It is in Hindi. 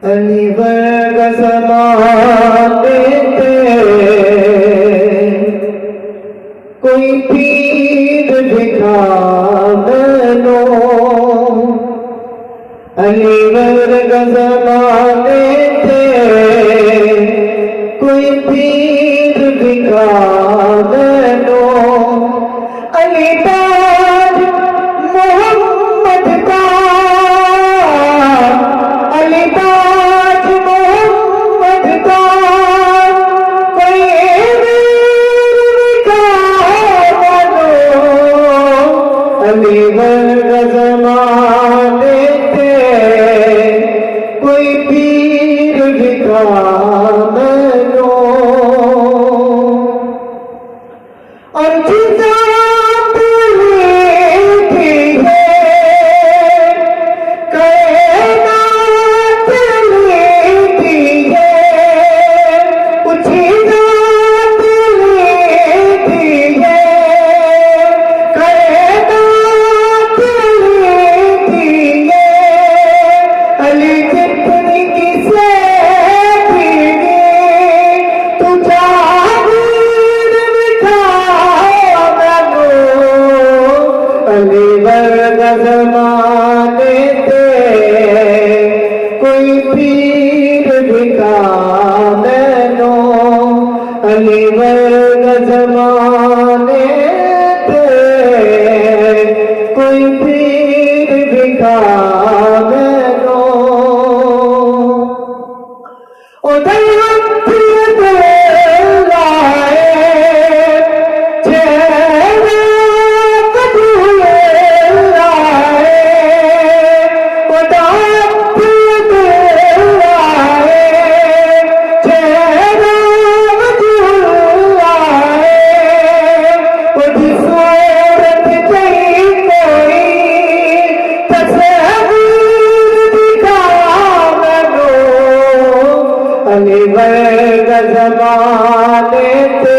अली वर्ग ज़माने ते कोई पीर दिखा मैनो, अली वर्ग ज़माने ते कोई पीर दिखा मैनो, अली ताज मोहम्मद का, अली ताज मोहम्मद का कोई दिखा मैनो, अली वर्ग ज़माने ते कोई पीर दिखा मैनो। और जितना अली वर्ग ज़माने ते कोई पीर दिखा मैनो, अली वर्ग ज़माने ते कोई पीर दिखा मैनो। अली वर्ग ज़माने ते